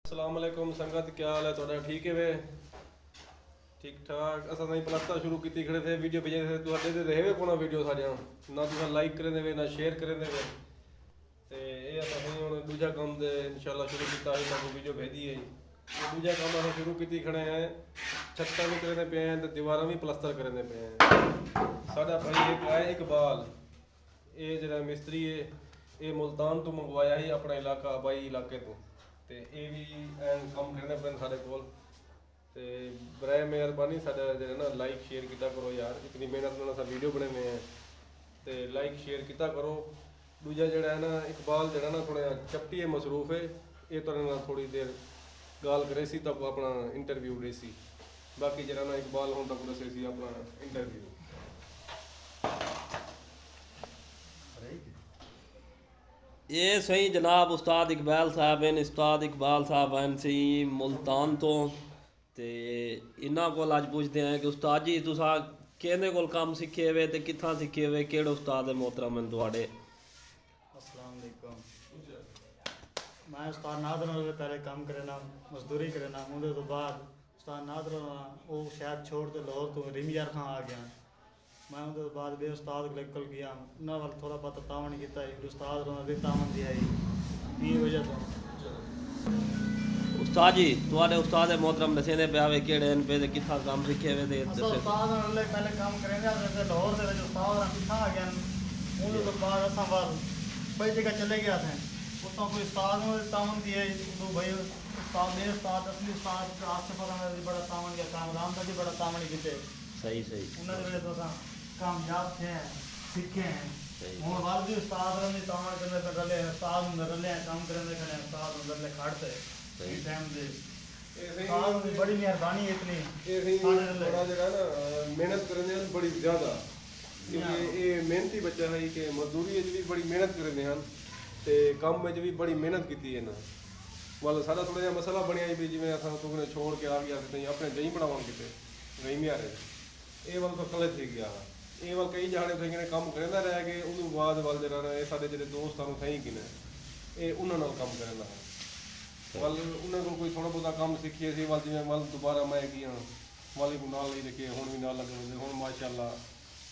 अस्सलामुअलैकुम संगत, क्या हाल है ਤੁਹਾਡਾ? ठीक है वे? ठीक ठाक। असा नहीं प्लस्तर शुरू की खड़े थे, वीडियो भेजे थे ਤੁਹਾਡੇ ਤੇ ਰਹੇ ਕੋਣਾ ਵੀਡੀਓ ਸਾਡੀਆਂ ਨਾ ਤੁਸੀਂ ਲਾਈਕ ਕਰਦੇ ਵੇ ਨਾ ਸ਼ੇਅਰ ਕਰਦੇ ਵੇ ਤੇ ਇਹ ਅਸੀਂ ਹੁਣ ਦੂਜਾ ਕੰਮ ਤੇ ਇਨਸ਼ਾਅੱਲਾ ਸ਼ੁਰੂ ਕੀਤਾ ਹੈ। ਤੁਹਾਨੂੰ ਵੀਡੀਓ ਭੇਜੀ ਹੈ ਜੀ। ਦੂਜਾ ਕੰਮ ਅਸੀਂ ਸ਼ੁਰੂ ਕੀਤੀ ਖੜੇ ਆ, ਛੱਤਾਂ ਵੀ ਕਰਦੇ ਪਏ ਆ ਤੇ ਦੀਵਾਰਾਂ ਵੀ ਪਲਸਤਰ ਕਰਦੇ ਪਏ ਆ। ਸਾਡਾ ਭਾਈ ਇੱਕ ਹੈ ਇਕਬਾਲ, ਇਹ ਜਿਹੜਾ ਮਿਸਤਰੀ ਹੈ ਇਹ ਮੁਲਤਾਨ ਤੋਂ ਮੰਗਵਾਇਆ ਸੀ ਆਪਣਾ ਇਲਾਕਾ ਆਬਾਈ ਇਲਾਕੇ ਤੋਂ ਤੇ ਇਹ ਵੀ ਕੰਮ ਕਰਨੇ ਪੈਣ ਸਾਡੇ ਕੋਲ ਤੇ ਬਰਾਏ ਮਿਹਰਬਾਨੀ ਸਾਡਾ ਜਿਹੜਾ ਨਾ ਲਾਈਕ ਸ਼ੇਅਰ ਕੀਤਾ ਕਰੋ ਯਾਰ, ਇਤਨੀ ਮਿਹਨਤ ਨਾਲ ਅਸਾਂ ਵੀਡੀਓ ਬਣਾਉਂਦੇ ਆ ਤੇ ਲਾਈਕ ਸ਼ੇਅਰ ਕੀਤਾ ਕਰੋ। ਦੂਜਾ ਜਿਹੜਾ ਹੈ ਨਾ ਇਕਬਾਲ ਜਿਹੜਾ ਨਾ ਥੋੜਾ ਚੱਪਟੀ ਹੈ, ਮਸਰੂਫ ਹੈ, ਇਹ ਤੁਹਾਡੇ ਨਾਲ ਥੋੜੀ ਦੇਰ ਗੱਲ ਕਰੇ ਸੀ ਤਾਂ ਆਪਣਾ ਇੰਟਰਵਿਊ ਰਹੇ ਸੀ। ਬਾਕੀ ਜਿਹੜਾ ਨਾ ਇਕਬਾਲ ਹੁਣ ਤੱਕ ਦੱਸੇ ਸੀ ਆਪਣਾ ਇੰਟਰਵਿਊ। ये सही जनाब उस्ताद इकबाल साहब हैं। उस्ताद इकबाल साहब हैं सही मुल्तान तो ते इन्हों को अज पुछते हैं कि उस्ताद जी तुसा किहदे कोल काम सीखे हुए ते कित्थां सीखे हुए, किहड़े उस्ताद मोहतरम हैं तुहाडे? अस्सलाम वालेकुम। मैं उस्ताद नादर नाल पहले काम करना, मजदूरी करना, उहदे तो बाद उस्ताद नादर वो शायद छोड़ के लाहौर तो रिमयार खां आ गया। मैं उहदे तो बाद बे उस्ताद कोल गया, उन्हां वाल थोड़ा बहुत तावन कीता है, उस्ताद उन्हां दी तावन दी आई ई वजह तो। उस्ताद जी तुहाडे उस्ताद मोहतरम दसे दे पिया वे किहड़े न पे ते कित्थां काम सीखे हुए ते असां उस्ताद नाल पहले काम करेंगे ते लाहौर दे विच उस्ताद कित्थां आ गया। उहदे तो बाद असां वाल बड़ी जगह चले गया थे, उतना कोई उस्ताद ने तावन दी है तो भाई उस्ताद मेरे उस्ताद असली उस्ताद आसिफ अहमद जी बड़ा तावन गया, कामरान दा जी बड़ा तावन कीते। सही सही उन्हां दे तो असां कामयाब थे, सीखे हैं। हुण वाल भी उस्ताद रंदी तावन करने पे रले उस्ताद हुंदे रले काम करने खड़े उस्ताद हुंदे रले खड़ते इस टाइम दे उस्ताद दी बड़ी मेहरबानी इतनी ਇਹ ਸਹੀ ਬੜਾ ਜਿਹੜਾ ਨਾ ਮਿਹਨਤ ਕਰਦੇ ਹਨ ਬੜੀ ਜ਼ਿਆਦਾ, ਕਿਉਂਕਿ ਇਹ ਮਿਹਨਤੀ ਬੱਚਾ ਹੈ ਕਿ ਮਜ਼ਦੂਰੀ ਵਿੱਚ ਵੀ ਬੜੀ ਮਿਹਨਤ ਕਰਦੇ ਹਨ ਤੇ ਕੰਮ ਵਿੱਚ ਵੀ ਬੜੀ ਮਿਹਨਤ ਕੀਤੀ ਇਹਨਾਂ ਵੱਲ। ਸਾਡਾ ਥੋੜਾ ਜਿਹਾ ਮਸਲਾ ਬਣਿਆ ਵੀ ਜਿਵੇਂ ਅਸਾਂ ਤੁਗਨੇ ਛੋੜ ਕੇ ਆ ਗਿਆ ਤੇ ਆਪਣੇ ਦਹੀਂ ਬਣਾਵਾਂਗੇ ਕਿਤੇ ਨਹੀਂ ਮਿਆਰੇ ਇਹ ਵੱਲ ਤੋਂ ਕਲੇ ਥੀ ਗਿਆ। ਇਹ ਵੱਲ ਕਈ ਜਾਣੇ ਤੁਸੀਂ ਕੰਮ ਕਰਦਾ ਰਹਿ ਗਏ, ਉਹਨੂੰ ਬਾਅਦ ਵੱਲ ਜਿਹੜਾ ਨਾ ਇਹ ਸਾਡੇ ਜਿਹੜੇ ਦੋਸਤਾਂ ਨੂੰ ਸਹੀ ਕਿਨੇ ਇਹ ਉਹਨਾਂ ਨਾਲ ਕੰਮ ਕਰਨ ਲੱਗਾ ਵੱਲ ਉਹਨਾਂ ਕੋਲ ਕੋਈ ਥੋੜਾ ਬਹੁਤਾ ਕੰਮ ਸਿੱਖੀਏ ਸੀ ਵੱਲ ਜਿਵੇਂ ਵੱਲ ਦੁਬਾਰਾ ਮੈਂ ਗਿਆ ਵਾਲੇ ਨੂੰ ਨਾਲ ਨਹੀਂ ਦੇਖੇ ਹੁਣ ਵੀ ਨਾਲ ਲੱਗੇ ਹੁਣ ਮਾਸ਼ਾਅੱਲਾ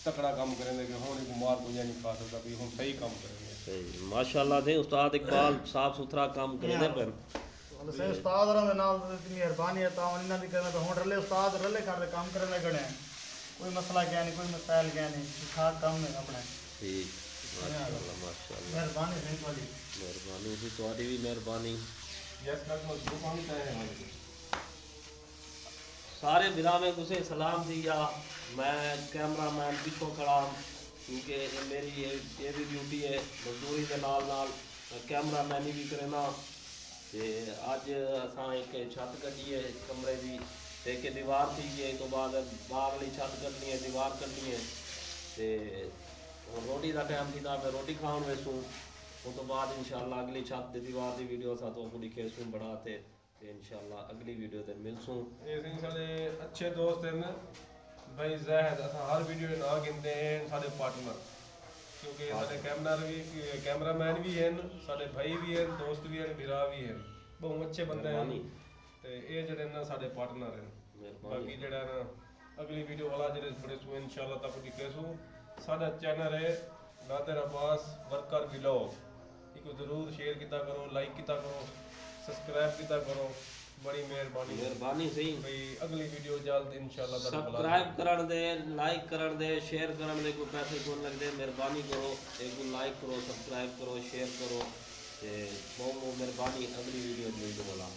ਤਕੜਾ ਕੰਮ ਕरेंगे कि ਹੁਣ ਇੱਕ ਮਾਰ ਕੋਈ ਨਹੀਂ ਖਾ ਸਕਦਾ ਵੀ ਹੁਣ ਸਹੀ ਕੰਮ ਕरेंगे। सही माशाअल्लाह दे उस्ताद इकबाल साफ सुथरा काम करदे पे। सही उस्ताद रंदे नाल इतनी मेहरबानी है तावन इन्हां दी करने तो हुण रले उस्ताद रले करदे काम करने गणे कोई मसला क्या नहीं, कोई मसाइल क्या नहीं, खास काम है अपने। ठीक माशाअल्लाह माशाअल्लाह, मेहरबानी है तुम्हारी, मेहरबानी सी तुहाडी भी मेहरबानी। यस तक मजबूत होनी चाहिए। सारे बिरा में तुसे सलाम दिया। मैं कैमरा मैन पिछों खड़ा क्योंकि मेरी ये भी ड्यूटी है मजदूरी के नाल कैमरा मैनी भी करना ते अज असां एक छत कड्डी है कमरे की, एक दीवार थी है तो बाद बाहर वाली छत कड्डनी है, दीवार कड्डनी है ते हुण रोटी का टाइम थी तो रोटी खाण वेसूँ उस तो बाद इंशाअल्लाह अगली छत की दीवार की वीडियो असां तो दिखेसूँ बढ़ाते इंशाअल्लाह अगली वीडियो ते मिलसूँ। ये सिंह साडे अच्छे दोस्त हैं भाई ज़ाहिद, असां हर वीडियो में ना गिनते हैं साडे पार्टनर क्योंकि साडे कैमरामैन भी हैं, साडे भाई भी हैं, दोस्त भी हैं, बिरा भी हैं, बहुत अच्छे बंदे हैं ते ये जेडे ना साडे पार्टनर हैं। बाकी जेड़ा ना अगली वीडियो वाला जेडे बड़े सु इंशाअल्लाह तक दिखेसू। साडा चैनल है नादिर अब्बास वर्कर व्लॉग, इसको जरूर शेयर किया करो, लाइक किया करो, सब्सक्राइब किया करो, बड़ी मेहरबानी सही भाई। अगली वीडियो जल्द इंशाअल्लाह सब्सक्राइब करन दे, लाइक करन दे, शेयर करन दे, कोई पैसे कोई लगदे, मेहरबानी करो एक लाइक करो, सब्सक्राइब करो, शेयर करो ते बहुत मेहरबानी। अगली वीडियो मिलने वाला।